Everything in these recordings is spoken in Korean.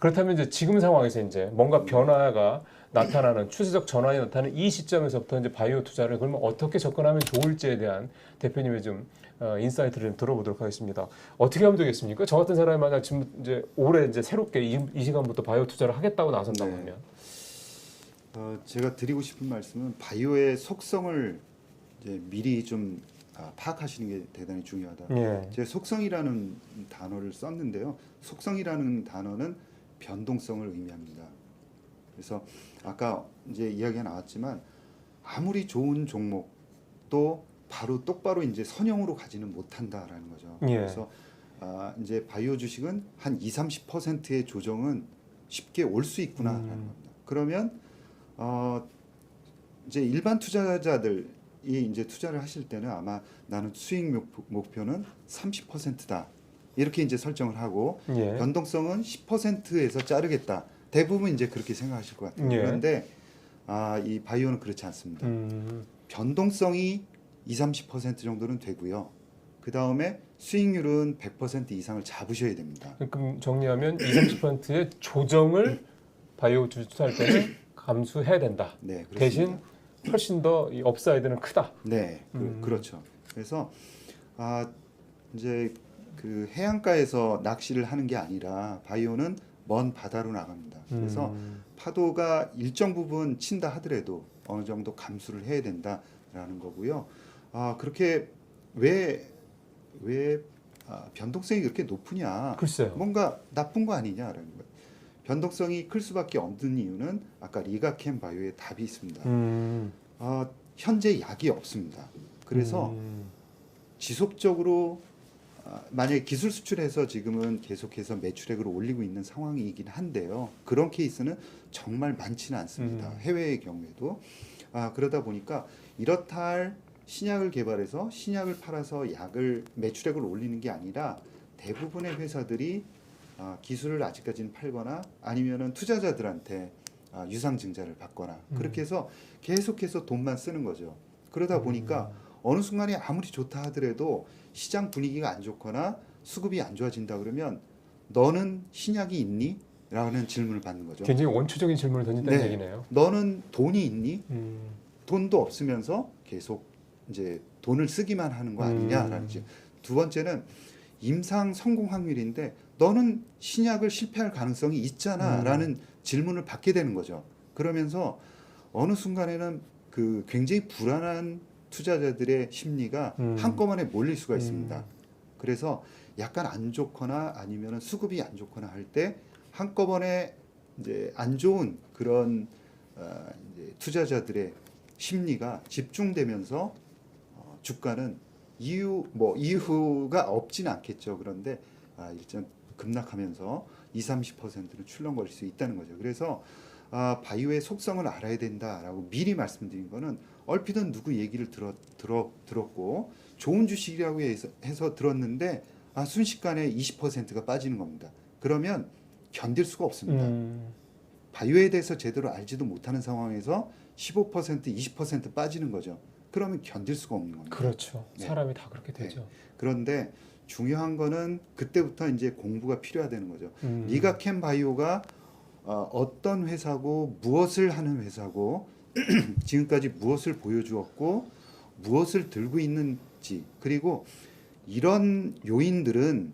그렇다면 이제 지금 상황에서 이제 뭔가 변화가 나타나는 추세적 전환이 나타나는 이 시점에서부터 이제 바이오 투자를 그러면 어떻게 접근하면 좋을지에 대한 대표님의 좀 인사이트를 좀 들어보도록 하겠습니다. 어떻게 하면 되겠습니까? 저 같은 사람이 만약 지금 이제 올해 이제 새롭게 이 시간부터 바이오 투자를 하겠다고 나선다고 네. 하면 제가 드리고 싶은 말씀은 바이오의 속성을 이제 미리 좀 파악하시는 게 대단히 중요하다. 예. 제가 속성이라는 단어를 썼는데요. 속성이라는 단어는 변동성을 의미합니다. 그래서 아까 이제 이야기가 나왔지만 아무리 좋은 종목도 바로 똑바로 이제 선형으로 가지는 못한다라는 거죠. 예. 그래서 이제 바이오 주식은 한 20-30%의 조정은 쉽게 올 수 있구나라는 겁니다. 그러면 이제 일반 투자자들이 이제 투자를 하실 때는 아마 나는 수익 목표는 30%다. 이렇게 이제 설정을 하고 예. 변동성은 10%에서 자르겠다. 대부분 이제 그렇게 생각하실 것 같아요. 예. 그런데 이 바이오는 그렇지 않습니다. 변동성이 20-30% 정도는 되고요. 그 다음에 수익률은 100% 이상을 잡으셔야 됩니다. 그럼 정리하면 20-30%의 조정을 바이오 주식 투자할 때는 감수해야 된다. 네, 그렇습니다. 대신 훨씬 더 이 업사이드는 크다. 네, 그렇죠. 그래서 이제 그 해안가에서 낚시를 하는 게 아니라 바이오는 먼 바다로 나갑니다. 그래서 파도가 일정 부분 친다 하더라도 어느 정도 감수를 해야 된다라는 거고요. 그렇게 왜 변동성이 그렇게 높으냐? 글쎄요. 뭔가 나쁜 거 아니냐라는 거예요. 변동성이 클 수밖에 없는 이유는 아까 리가캠 바이오의 답이 있습니다. 현재 약이 없습니다. 그래서 지속적으로 만약에 기술 수출해서 지금은 계속해서 매출액을 올리고 있는 상황이긴 한데요. 그런 케이스는 정말 많지는 않습니다. 해외의 경우에도. 그러다 보니까 이렇다 할 신약을 개발해서 신약을 팔아서 약을 매출액을 올리는 게 아니라 대부분의 회사들이 기술을 아직까지는 팔거나 아니면은 투자자들한테 유상증자를 받거나 그렇게 해서 계속해서 돈만 쓰는 거죠. 그러다 보니까 어느 순간에 아무리 좋다 하더라도 시장 분위기가 안 좋거나 수급이 안 좋아진다 그러면 너는 신약이 있니? 라는 질문을 받는 거죠. 굉장히 원초적인 질문을 던진다는 네. 얘기네요. 너는 돈이 있니? 돈도 없으면서 계속 이제 돈을 쓰기만 하는 거 아니냐라는 지. 두 번째는 임상 성공 확률인데 너는 신약을 실패할 가능성이 있잖아라는 질문을 받게 되는 거죠. 그러면서 어느 순간에는 그 굉장히 불안한 투자자들의 심리가 한꺼번에 몰릴 수가 있습니다. 그래서 약간 안 좋거나 아니면 수급이 안 좋거나 할 때 한꺼번에 이제 안 좋은 그런 이제 투자자들의 심리가 집중되면서 주가는 이유가 없지는 않겠죠. 그런데 일단 급락하면서 20-30%는 출렁거릴 수 있다는 거죠. 그래서 바이오의 속성을 알아야 된다라고 미리 말씀드린 거는 얼핏은 누구 얘기를 들었고 좋은 주식이라고 해서 들었는데 순식간에 20%가 빠지는 겁니다. 그러면 견딜 수가 없습니다. 바이오에 대해서 제대로 알지도 못하는 상황에서 15%, 20% 빠지는 거죠. 그러면 견딜 수가 없는 겁니다. 그렇죠. 네. 사람이 다 그렇게 되죠. 네. 그런데 중요한 거는 그때부터 이제 공부가 필요하다는 거죠. 리가캠 바이오가 어떤 회사고 무엇을 하는 회사고 지금까지 무엇을 보여주었고 무엇을 들고 있는지 그리고 이런 요인들은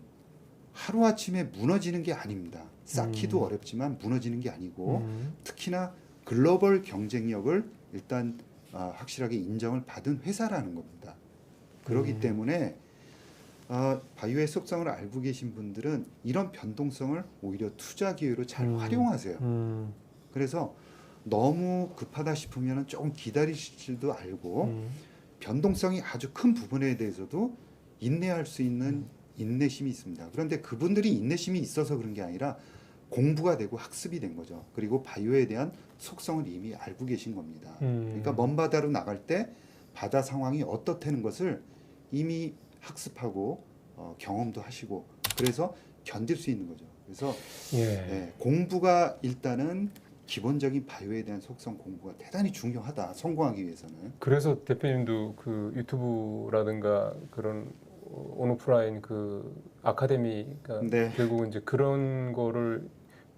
하루아침에 무너지는 게 아닙니다. 쌓기도 어렵지만 무너지는 게 아니고 특히나 글로벌 경쟁력을 일단 확실하게 인정을 받은 회사라는 겁니다. 그렇기 때문에 바이오의 속성을 알고 계신 분들은 이런 변동성을 오히려 투자 기회로 잘 활용하세요. 그래서 너무 급하다 싶으면 조금 기다리실 줄도 알고 변동성이 아주 큰 부분에 대해서도 인내할 수 있는 인내심이 있습니다. 그런데 그분들이 인내심이 있어서 그런 게 아니라 공부가 되고 학습이 된 거죠. 그리고 바이오에 대한 속성을 이미 알고 계신 겁니다. 그러니까 먼 바다로 나갈 때 바다 상황이 어떻다는 것을 이미 학습하고 경험도 하시고 그래서 견딜 수 있는 거죠. 그래서 공부가 일단은 기본적인 바이오에 대한 속성 공부가 대단히 중요하다. 성공하기 위해서는. 그래서 대표님도 그 유튜브라든가 그런 온오프라인 그 아카데미가 네. 결국은 이제 그런 거를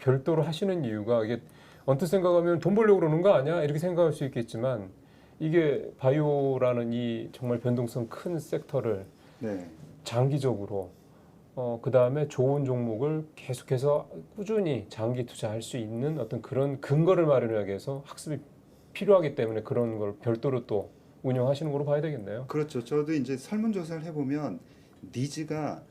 별도로 하시는 이유가 이게 언뜻 생각하면 돈 벌려고 그러는 거 아니야? 이렇게 생각할 수 있겠지만 이게 바이오라는 이 정말 변동성 큰 섹터를 네. 장기적으로 그 다음에 좋은 종목을 계속해서 꾸준히 장기 투자할 수 있는 어떤 그런 근거를 마련하기 위해서 학습이 필요하기 때문에 그런 걸 별도로 또 운영하시는 걸로 봐야 되겠네요. 그렇죠. 저도 이제 설문조사를 해보면 니즈가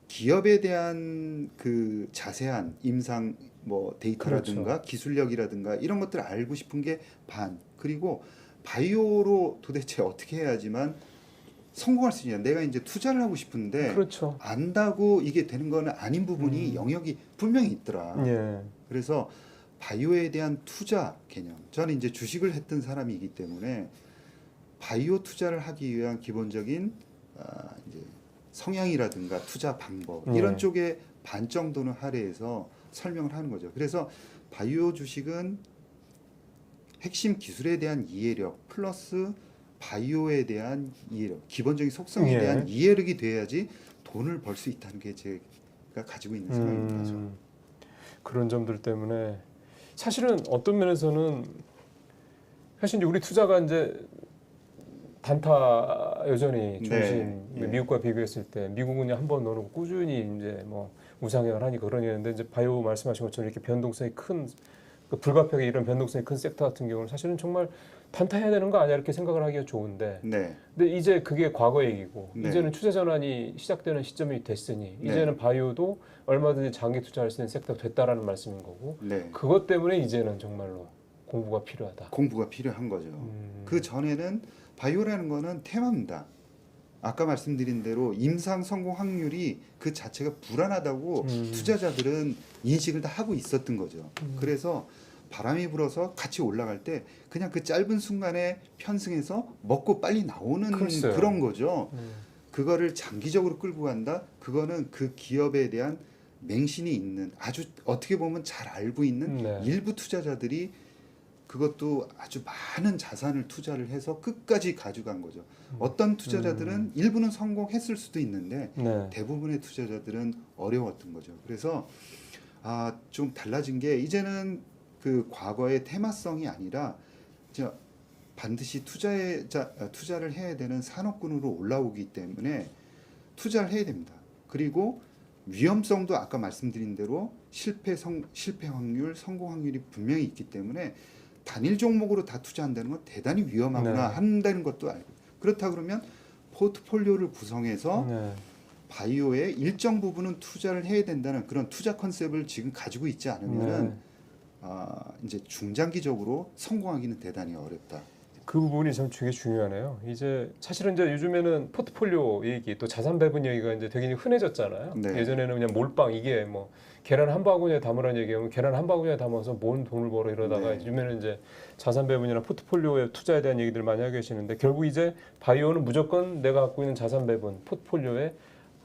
기업에 대한 그 자세한 임상 뭐 데이터라든가 그렇죠. 기술력이라든가 이런 것들을 알고 싶은 게 반. 그리고 바이오로 도대체 어떻게 해야지만 성공할 수 있냐. 내가 이제 투자를 하고 싶은데 그렇죠. 안다고 이게 되는 거는 아닌 부분이 영역이 분명히 있더라. 예. 그래서 바이오에 대한 투자 개념. 저는 이제 주식을 했던 사람이기 때문에 바이오 투자를 하기 위한 기본적인 이제 성향이라든가 투자 방법 이런 네. 쪽에 반 정도는 할애해서 설명을 하는 거죠. 그래서 바이오 주식은 핵심 기술에 대한 이해력 플러스 바이오에 대한 이해력, 기본적인 속성에 예. 대한 이해력이 돼야지 돈을 벌 수 있다는 게 제가 가지고 있는 생각입니다. 그런 점들 때문에 사실은 어떤 면에서는 사실 이제 우리 투자가 이제 단타 여전히 중심 네. 미국과 비교했을 때 미국은 한번 넣어놓고 꾸준히 이제 뭐 우상향을 하니까 그러는데 이제 바이오 말씀하신 것처럼 이렇게 변동성이 큰 불가피하게 이런 변동성이 큰 섹터 같은 경우는 사실은 정말 단타해야 되는 거 아니야 이렇게 생각을 하기가 좋은데 네. 근데 이제 그게 과거 얘기고 네. 이제는 투자 전환이 시작되는 시점이 됐으니 네. 이제는 바이오도 얼마든지 장기 투자할 수 있는 섹터가 됐다라는 말씀인 거고 네. 그것 때문에 이제는 정말로 공부가 필요하다. 공부가 필요한 거죠. 그 전에는 바이오라는 거는 테마입니다. 아까 말씀드린 대로 임상 성공 확률이 그 자체가 불안하다고 투자자들은 인식을 다 하고 있었던 거죠. 그래서 바람이 불어서 같이 올라갈 때 그냥 그 짧은 순간에 편승해서 먹고 빨리 나오는 글쎄요. 그런 거죠. 그거를 장기적으로 끌고 간다. 그거는 그 기업에 대한 맹신이 있는 아주 어떻게 보면 잘 알고 있는 네. 일부 투자자들이 그것도 아주 많은 자산을 투자를 해서 끝까지 가져간 거죠. 어떤 투자자들은 일부는 성공했을 수도 있는데 네. 대부분의 투자자들은 어려웠던 거죠. 그래서 좀 달라진 게 이제는 그 과거의 테마성이 아니라 이제 반드시 투자를 해야 되는 산업군으로 올라오기 때문에 투자를 해야 됩니다. 그리고 위험성도 아까 말씀드린 대로 실패 확률, 성공 확률이 분명히 있기 때문에 단일 종목으로 다 투자한다는 건 대단히 위험하구나 네. 한다는 것도 알고 그렇다 그러면 포트폴리오를 구성해서 네. 바이오의 일정 부분은 투자를 해야 된다는 그런 투자 컨셉을 지금 가지고 있지 않으면은 이제 중장기적으로 성공하기는 대단히 어렵다. 그 부분이 참 되게 중요하네요. 이제 사실은 이제 요즘에는 포트폴리오 얘기 또 자산 배분 얘기가 이제 되게 흔해졌잖아요. 네. 예전에는 그냥 몰빵 이게 뭐 계란 한 바구니에 담으라는 얘기하면 계란 한 바구니에 담아서 뭔 돈을 벌어 이러다가 네. 요즘에는 이제 자산 배분이나 포트폴리오에 투자에 대한 얘기들 많이 하고 계시는데 결국 이제 바이오는 무조건 내가 갖고 있는 자산 배분 포트폴리오에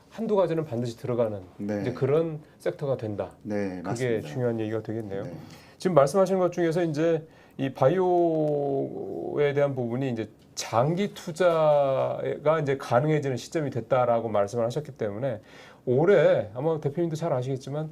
한두 가지는 반드시 들어가는 네. 이제 그런 섹터가 된다. 네, 그게 맞습니다. 중요한 얘기가 되겠네요. 네. 지금 말씀하신 것 중에서 이제 이 바이오에 대한 부분이 이제 장기 투자가 이제 가능해지는 시점이 됐다라고 말씀을 하셨기 때문에 올해 아마 대표님도 잘 아시겠지만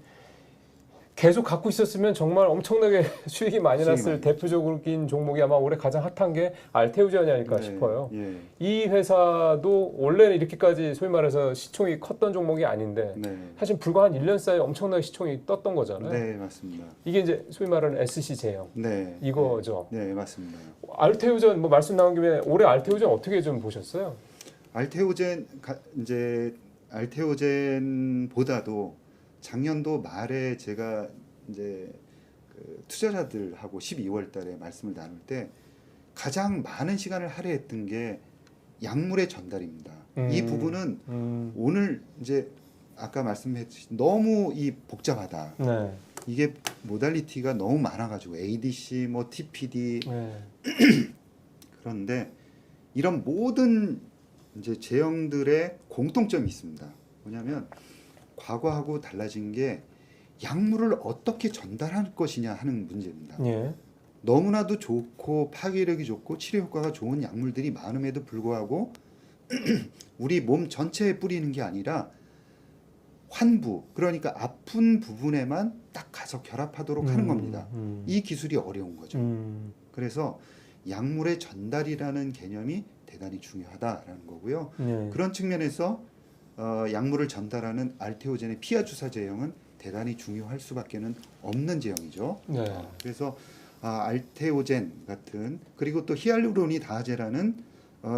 계속 갖고 있었으면 정말 엄청나게 수익이 많이 났을 대표적인 종목이 아마 올해 가장 핫한 게 알테오젠이 아닐까 네. 싶어요. 예. 이 회사도 원래는 이렇게까지 소위 말해서 시총이 컸던 종목이 아닌데 네. 사실 불과 한 1년 사이에 엄청나게 시총이 떴던 거잖아요. 네, 맞습니다. 이게 이제 소위 말하는 SC 제형 네. 이거죠. 네, 맞습니다. 알테오젠 뭐 말씀 나온 김에 올해 알테오젠 어떻게 좀 보셨어요? 이제 알테오젠보다도 작년도 말에 제가 이제 그 투자자들하고 12월 달에 말씀을 나눌 때 가장 많은 시간을 할애했던 게 약물의 전달입니다. 이 부분은 오늘 이제 아까 말씀했듯이 너무 복잡하다. 네. 이게 모달리티가 너무 많아가지고 ADC, 뭐 TPD 네. 그런데 이런 모든 이제 제형들의 공통점이 있습니다. 뭐냐면 과거하고 달라진 게 약물을 어떻게 전달할 것이냐 하는 문제입니다. 예. 너무나도 좋고 파괴력이 좋고 치료 효과가 좋은 약물들이 많음에도 불구하고 우리 몸 전체에 뿌리는 게 아니라 환부, 그러니까 아픈 부분에만 딱 가서 결합하도록 하는 겁니다. 이 기술이 어려운 거죠. 그래서 약물의 전달이라는 개념이 대단히 중요하다라는 거고요. 네. 그런 측면에서 약물을 전달하는 알테오젠의 피하 주사 제형은 대단히 중요할 수밖에는 없는 제형이죠. 네. 그래서 알테오젠 같은, 그리고 또 히알루로니 다제라는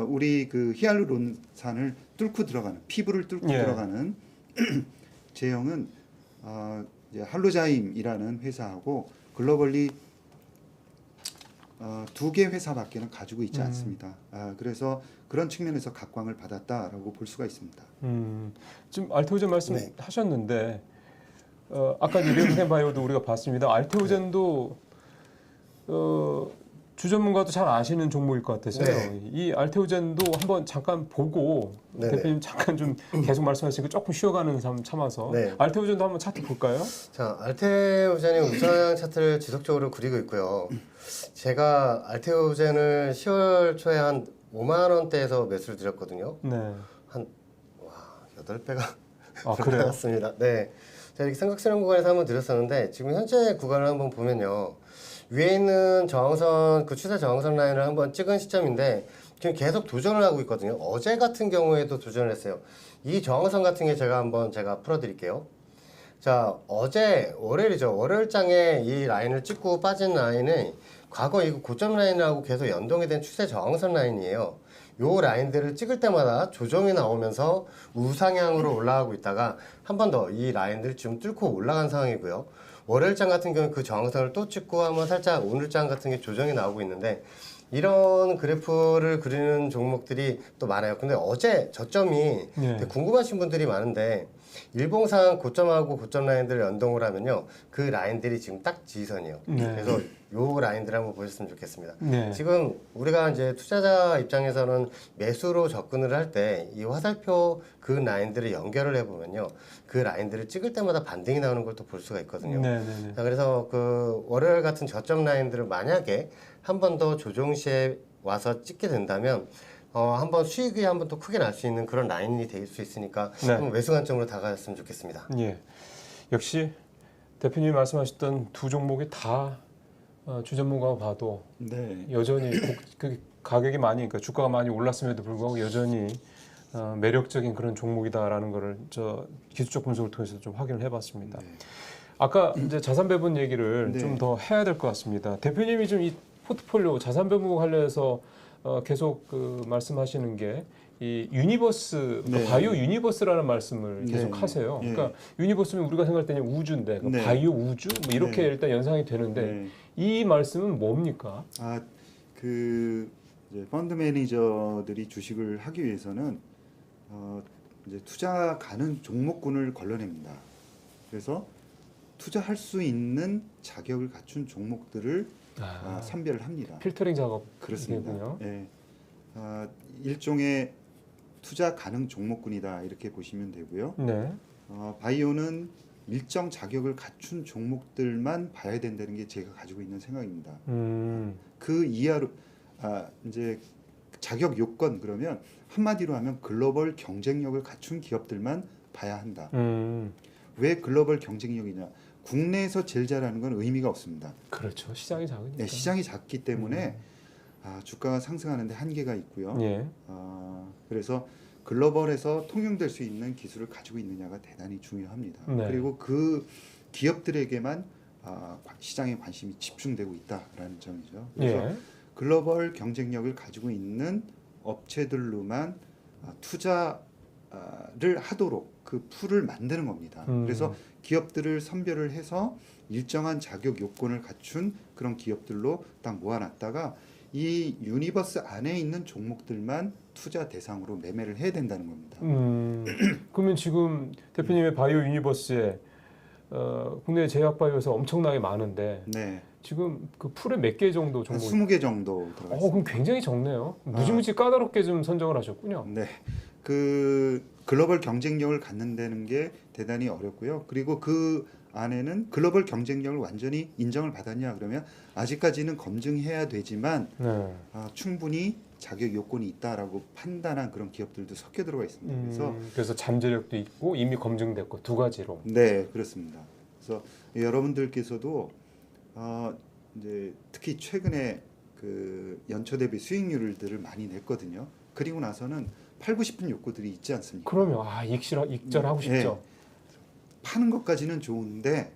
우리 그 히알루론산을 뚫고 들어가는, 피부를 뚫고 예. 들어가는 제형은 이제 할로자임이라는 회사하고 글로벌리 2개 회사밖에는 가지고 있지 않습니다. 그래서 그런 측면에서 각광을 받았다라고 볼 수가 있습니다. 지금 알테오젠 말씀하셨는데 아까 리오텐 바이오도 우리가 봤습니다. 알테오젠도 주전문가도 잘 아시는 종목일 것 같아서요. 네. 이 알테오젠도 한번 잠깐 보고 네네. 대표님 잠깐 좀 계속 말씀하시니까 조금 쉬어가는 삶 참아서 네. 알테오젠도 한번 차트 볼까요? 자, 알테오젠이 우상 차트를 지속적으로 그리고 있고요. 제가 알테오젠을 10월 초에 한 5만 원대에서 매수를 드렸거든요. 네. 한 8배가 그래요? 나왔습니다. 네. 자, 이렇게 삼각형 구간에서 한번 드렸었는데 지금 현재 구간을 한번 보면요. 위에 있는 저항선, 그 추세 저항선 라인을 한번 찍은 시점인데 지금 계속 도전을 하고 있거든요. 어제 같은 경우에도 도전을 했어요. 이 저항선 같은 게 제가 풀어드릴게요. 자, 어제 월요일이죠. 월요일장에 이 라인을 찍고 빠진 라인은 과거 이 고점 라인하고 계속 연동이 된 추세 저항선 라인이에요. 요 라인들을 찍을 때마다 조정이 나오면서 우상향으로 올라가고 있다가 한 번 더 이 라인들 좀 뚫고 올라간 상황이고요. 월요일장 같은 경우는 그 저항선을 또 찍고 한번 살짝 오늘장 같은 게 조정이 나오고 있는데 이런 그래프를 그리는 종목들이 또 많아요. 근데 어제 저점이 되게 궁금하신 분들이 많은데 일봉상 고점하고 고점 라인들을 연동을 하면요. 그 라인들이 지금 딱 지지선이에요. 그래서 요 라인들 한번 보셨으면 좋겠습니다. 지금 우리가 이제 투자자 입장에서는 매수로 접근을 할 때 이 화살표 그 라인들을 연결을 해보면요. 그 라인들을 찍을 때마다 반등이 나오는 걸 또 볼 수가 있거든요. 자, 그래서 그 월요일 같은 저점 라인들을 만약에 한 번 더 조정 시에 와서 찍게 된다면 한번 수익이 한번 또 크게 날 수 있는 그런 라인이 될 수 있으니까 한번 매수 관점으로 다가갔으면 좋겠습니다. 예. 역시 대표님이 말씀하셨던 두 종목이 다 주전문가가 봐도 여전히 그 가격이 많이, 그러니까 주가가 많이 올랐음에도 불구하고 여전히 매력적인 그런 종목이다라는 거를 저 기술적 분석을 통해서 좀 확인을 해봤습니다. 아까 이제 자산 배분 얘기를 좀 더 해야 될 것 같습니다. 대표님이 좀 이 포트폴리오 자산 배분 관련해서 계속 그 말씀하시는 게 이 유니버스, 바이오 유니버스라는 말씀을 계속 하세요. 그러니까 유니버스면 우리가 생각할 때는 우주인데 바이오 우주 뭐 이렇게 일단 연상이 되는데 이 말씀은 뭡니까? 그 이제 펀드 매니저들이 주식을 하기 위해서는 이제 투자 가능 종목군을 걸러냅니다. 그래서 투자할 수 있는 자격을 갖춘 종목들을 선별을 합니다. 필터링 작업. 그렇습니다. 일종의 투자 가능 종목군이다 이렇게 보시면 되고요. 바이오는 일정 자격을 갖춘 종목들만 봐야 된다는 게 제가 가지고 있는 생각입니다. 그 이하로 이제 자격 요건, 그러면 한마디로 하면 글로벌 경쟁력을 갖춘 기업들만 봐야 한다. 왜 글로벌 경쟁력이냐? 국내에서 제일 잘하는 건 의미가 없습니다. 그렇죠. 시장이 작으니까. 네, 시장이 작기 때문에 주가가 상승하는데 한계가 있고요. 그래서 글로벌에서 통용될 수 있는 기술을 가지고 있느냐가 대단히 중요합니다. 그리고 그 기업들에게만 시장에 관심이 집중되고 있다라는 점이죠. 그래서 글로벌 경쟁력을 가지고 있는 업체들로만 투자를 하도록 그 풀을 만드는 겁니다. 그래서 기업들을 선별을 해서 일정한 자격 요건을 갖춘 그런 기업들로 딱 모아놨다가 이 유니버스 안에 있는 종목들만 투자 대상으로 매매를 해야 된다는 겁니다. 그러면 지금 대표님의 바이오 유니버스에 국내 제약 바이오에서 엄청나게 많은데 지금 그 풀에 몇 개 정도 종목? 20개 정도 들어가 있습니다. 그럼 굉장히 적네요. 무지무지 까다롭게 좀 선정을 하셨군요. 그 글로벌 경쟁력을 갖는다는 게 대단히 어렵고요. 그리고 그 안에는 글로벌 경쟁력을 완전히 인정을 받았냐 그러면 아직까지는 검증해야 되지만 충분히 자격 요건이 있다라고 판단한 그런 기업들도 섞여 들어가 있습니다. 그래서 잠재력도 있고 이미 검증됐고 두 가지로. 네, 그렇습니다. 그래서 여러분들께서도 이제 특히 최근에 그 연초 대비 수익률들을 많이 냈거든요. 그리고 나서는 팔고 싶은 욕구들이 있지 않습니까? 그러면 익절하고 싶죠. 파는 것까지는 좋은데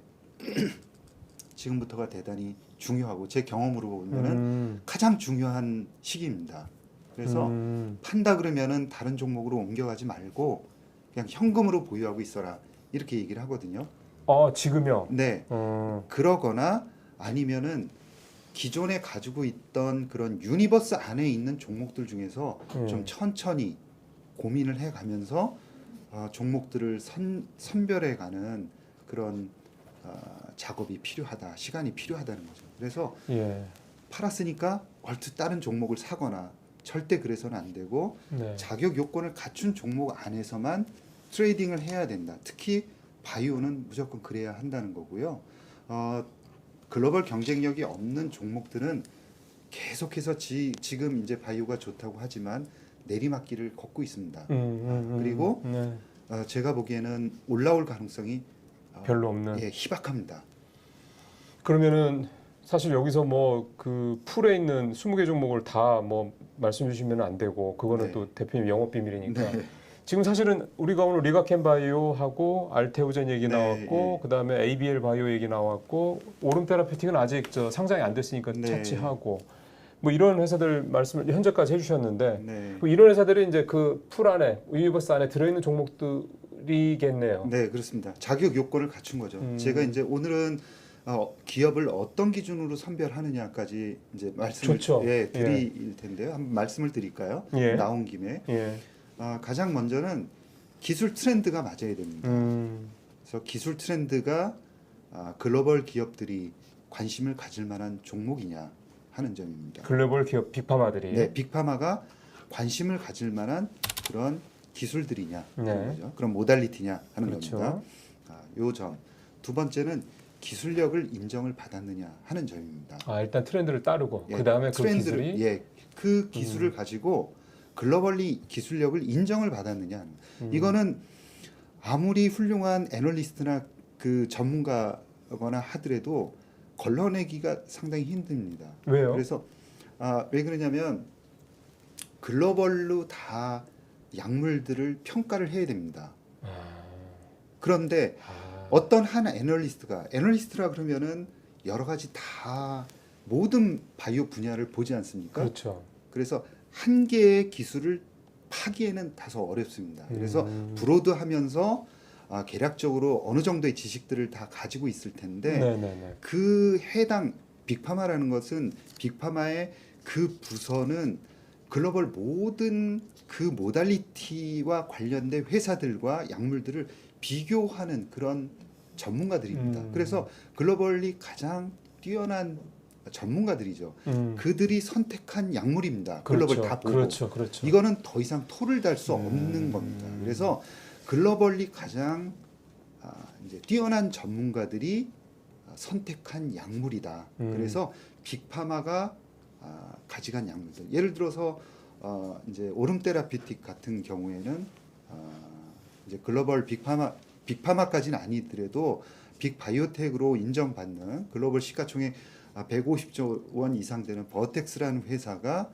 지금부터가 대단히 중요하고 제 경험으로 보면은 가장 중요한 시기입니다. 그래서 판다 그러면은 다른 종목으로 옮겨가지 말고 그냥 현금으로 보유하고 있어라 이렇게 얘기를 하거든요. 지금요. 네. 그러거나 아니면은 기존에 가지고 있던 그런 유니버스 안에 있는 종목들 중에서 좀 천천히 고민을 해가면서 종목들을 선별해가는 그런 작업이 필요하다, 시간이 필요하다는 거죠. 그래서 예. 팔았으니까 얼추 다른 종목을 사거나 절대 그래서는 안 되고 네. 자격 요건을 갖춘 종목 안에서만 트레이딩을 해야 된다. 특히 바이오는 무조건 그래야 한다는 거고요. 글로벌 경쟁력이 없는 종목들은 계속해서 지금 이제 바이오가 좋다고 하지만 내리막길을 걷고 있습니다. 그리고 네. 제가 보기에는 올라올 가능성이 별로 없는. 예, 희박합니다. 그러면은 사실 여기서 뭐 그 풀에 있는 20개 종목을 다 뭐 말씀 주시면 안 되고 그거는 네. 또 대표님 영업 비밀이니까. 네. 지금 사실은 우리가 오늘 리가켄 바이오하고 알테오젠 얘기 네, 나왔고 그다음에 ABL 바이오 얘기 나왔고 오름 테라피틱은 아직 상장이 안 됐으니까 네. 차치하고 뭐 이런 회사들 말씀을 현재까지 해주셨는데 네. 뭐 이런 회사들이 이제 그 풀 안에 유니버스 안에 들어있는 종목들이겠네요. 네, 그렇습니다. 자격 요건을 갖춘 거죠. 제가 이제 오늘은 기업을 어떤 기준으로 선별하느냐까지 이제 말씀을 좋죠. 드릴 텐데요. 한번 말씀을 드릴까요? 예. 나온 김에 예. 가장 먼저는 기술 트렌드가 맞아야 됩니다. 그래서 기술 트렌드가 글로벌 기업들이 관심을 가질 만한 종목이냐 하는 점입니다. 글로벌 기업 빅파마들이. 네, 빅파마가 관심을 가질 만한 그런 기술들이냐 하는 네. 거죠. 그런 모달리티냐 하는 그렇죠. 겁니다. 요 점. 두 번째는 기술력을 인정을 받았느냐 하는 점입니다. 일단 트렌드를 따르고 예, 그 다음에 그 트렌드를, 기술이 그 기술을 가지고 글로벌리 기술력을 인정을 받았느냐. 이거는 아무리 훌륭한 애널리스트나 그 전문가거나 하더라도 걸러내기가 상당히 힘듭니다. 왜요? 그래서 왜 그러냐면 글로벌로 다 약물들을 평가를 해야 됩니다. 그런데 어떤 한 애널리스트라 그러면은 여러 가지 다 모든 바이오 분야를 보지 않습니까? 그렇죠. 그래서 한 개의 기술을 파기에는 다소 어렵습니다. 그래서 브로드하면서 계략적으로 어느 정도의 지식들을 다 가지고 있을 텐데 네네네. 그 해당 빅파마라는 것은 빅파마의 그 부서는 글로벌 모든 그 모달리티와 관련된 회사들과 약물들을 비교하는 그런 전문가들입니다. 그래서 글로벌리 가장 뛰어난 전문가들이죠. 그들이 선택한 약물입니다. 글로벌 그렇죠. 다 보고. 그렇죠. 이거는 더 이상 토를 달 수 없는 겁니다. 그래서 글로벌리 가장 이제 뛰어난 전문가들이 선택한 약물이다. 그래서 빅파마가 가져간 약물들. 예를 들어서 이제 오름 테라피틱 같은 경우에는 이제 글로벌 빅파마까지는 아니더라도 빅바이오텍으로 인정받는 글로벌 시가총액 150조 원 이상 되는 버텍스라는 회사가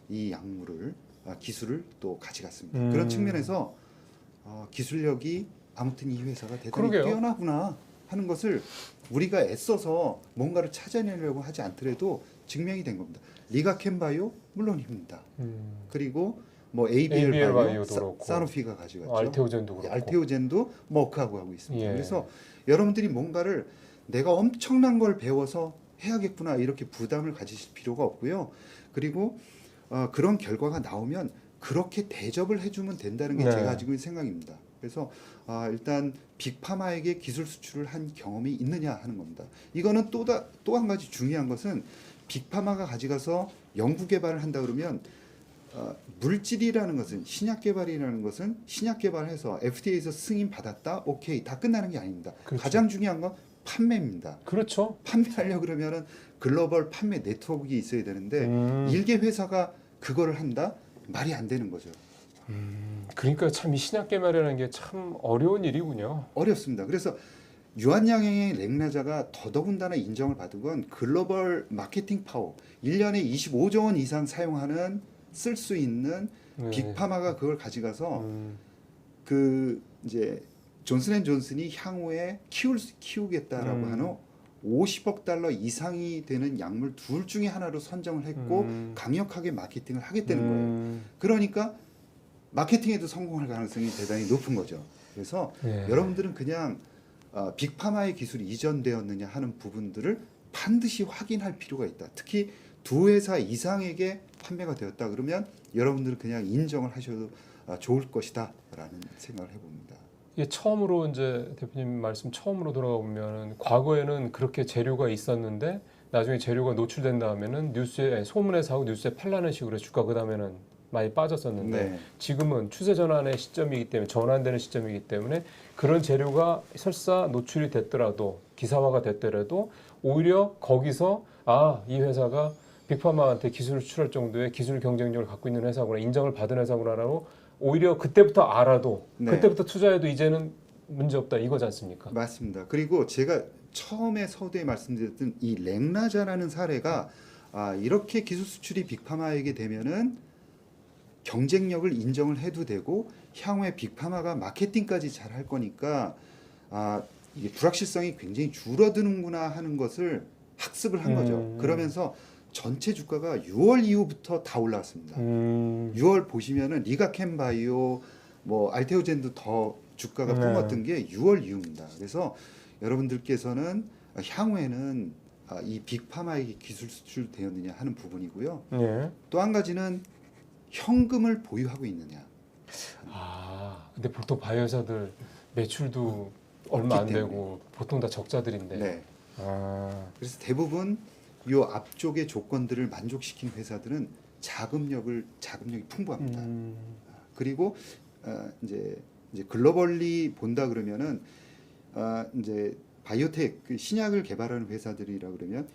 이 약물을 기술을 또 가져갔습니다. 그런 측면에서 기술력이 아무튼 이 회사가 대단히 그러게요. 뛰어나구나 하는 것을 우리가 애써서 뭔가를 찾아내려고 하지 않더라도 증명이 된 겁니다. 리가켄바이오 물론입니다. 그리고 뭐 ABL 바이오, 바이오도 그렇고. 사노피가 가져갔죠. 알테오젠도 그렇고. 알테오젠도 머크하고 하고 있습니다. 예. 그래서 여러분들이 뭔가를 내가 엄청난 걸 배워서 해야겠구나 이렇게 부담을 가지실 필요가 없고요. 그리고 그런 결과가 나오면 그렇게 대접을 해주면 된다는 게 네. 제가 가지고 있는 생각입니다. 그래서 일단 빅파마에게 기술 수출을 한 경험이 있느냐 하는 겁니다. 이거는 또 한 가지 중요한 것은 빅파마가 가져가서 연구 개발을 한다 그러면 물질이라는 것은 신약 개발이라는 것은 신약 개발해서 FDA에서 승인 받았다 오케이 다 끝나는 게 아닙니다. 그렇죠. 가장 중요한 건 판매입니다. 그렇죠. 판매하려 그러면은 글로벌 판매 네트워크가 있어야 되는데 일개 회사가 그거를 한다? 말이 안 되는 거죠. 그러니까 참 이 신약계 마련하는 게 참 어려운 일이군요. 어렵습니다. 그래서 유한양행의 렉나자가 더더군다나 인정을 받은 건 글로벌 마케팅 파워, 1년에 25조 원 이상 사용하는 쓸 수 있는 네. 빅파마가 그걸 가져가서 음, 그 이제 존슨앤존슨이 향후에 키우겠다라고 하는 50억 달러 이상이 되는 약물 둘 중에 하나로 선정을 했고 강력하게 마케팅을 하겠다는 거예요. 그러니까 마케팅에도 성공할 가능성이 대단히 높은 거죠. 그래서 네. 여러분들은 그냥 빅파마의 기술이 이전되었느냐 하는 부분들을 반드시 확인할 필요가 있다. 특히 두 회사 이상에게 판매가 되었다 그러면 여러분들은 그냥 인정을 하셔도 좋을 것이다라는 생각을 해봅니다. 이게 처음으로 이제 대표님 말씀 처음으로 돌아가 보면은 과거에는 그렇게 재료가 있었는데 나중에 재료가 노출된 다음에는 뉴스에 소문에서 하고 뉴스에 팔라는 식으로 주가 그 다음에는 많이 빠졌었는데 네. 지금은 추세 전환의 시점이기 때문에 전환되는 시점이기 때문에 그런 재료가 설사 노출이 됐더라도 기사화가 됐더라도 오히려 거기서 이 회사가 빅파마한테 기술을 수출할 정도의 기술 경쟁력을 갖고 있는 회사구나 인정을 받은 회사구나라고 오히려 그때부터 알아도 네. 그때부터 투자해도 이제는 문제 없다 이거지 않습니까? 맞습니다. 그리고 제가 처음에 서두에 말씀드렸던 이 렉나자라는 사례가 이렇게 기술 수출이 빅파마에게 되면은 경쟁력을 인정을 해도 되고 향후에 빅파마가 마케팅까지 잘 할 거니까 이게 불확실성이 굉장히 줄어드는구나 하는 것을 학습을 한 거죠. 그러면서 전체 주가가 6월 이후부터 다 올라왔습니다. 6월 보시면은 리가캠바이오, 뭐 알테오젠도 더 주가가 네. 뿜었던 게 6월 이후입니다. 그래서 여러분들께서는 향후에는 이 빅파마에게 기술 수출되었느냐 하는 부분이고요. 예. 또 한 가지는 현금을 보유하고 있느냐. 근데 보통 바이오 회사들 매출도 얼마 안 때문에. 되고 보통 다 적자들인데. 네. 아, 그래서 대부분 요 앞쪽의 조건들을 만족시킨 회사들은 자금력이 풍부합니다. 그리고 이제 글로벌리 본다 그러면은 이제 바이오텍 그 신약을 개발하는 회사들이라 그러면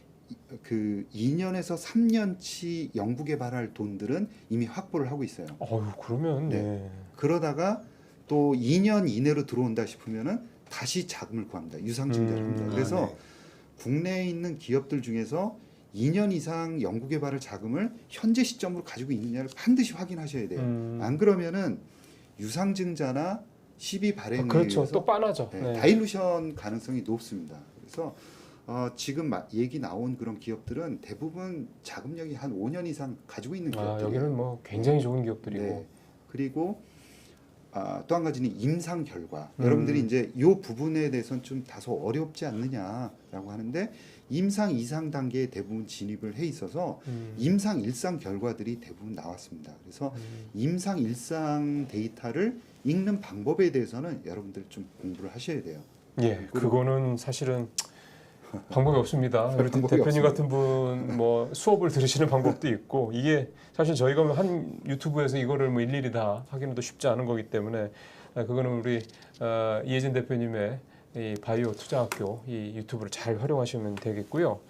그 2년에서 3년치 연구 개발할 돈들은 이미 확보를 하고 있어요. 그러면 네. 네. 그러다가 또 2년 이내로 들어온다 싶으면은 다시 자금을 구합니다. 유상증자를 합니다. 그래서 네. 국내에 있는 기업들 중에서 2년 이상 연구 개발을 자금을 현재 시점으로 가지고 있느냐를 반드시 확인하셔야 돼요. 안 그러면은 유상증자나 시비 발행에 그렇죠. 의해서 또 빠나죠. 네, 네. 다일루션 가능성이 높습니다. 그래서 지금 얘기 나온 그런 기업들은 대부분 자금력이 한 5년 이상 가지고 있는 기업들이에요. 여기는 뭐 굉장히 좋은 기업들이고. 네. 그리고 또 한 가지는 임상 결과. 여러분들이 이제 이 부분에 대해서는 좀 다소 어렵지 않느냐라고 하는데 임상 2상 단계에 대부분 진입을 해 있어서 임상 1상 결과들이 대부분 나왔습니다. 그래서 임상 1상 데이터를 읽는 방법에 대해서는 여러분들 좀 공부를 하셔야 돼요. 예, 그거는 사실은 방법이 없습니다. 우리 방법이 대표님 없습니다. 같은 분 뭐 수업을 들으시는 방법도 있고 이게 사실 저희가 한 유튜브에서 이거를 뭐 일일이 다 하기는 또 쉽지 않은 거기 때문에 그거는 우리 이혜진 대표님의 이 바이오 투자학교 이 유튜브를 잘 활용하시면 되겠고요.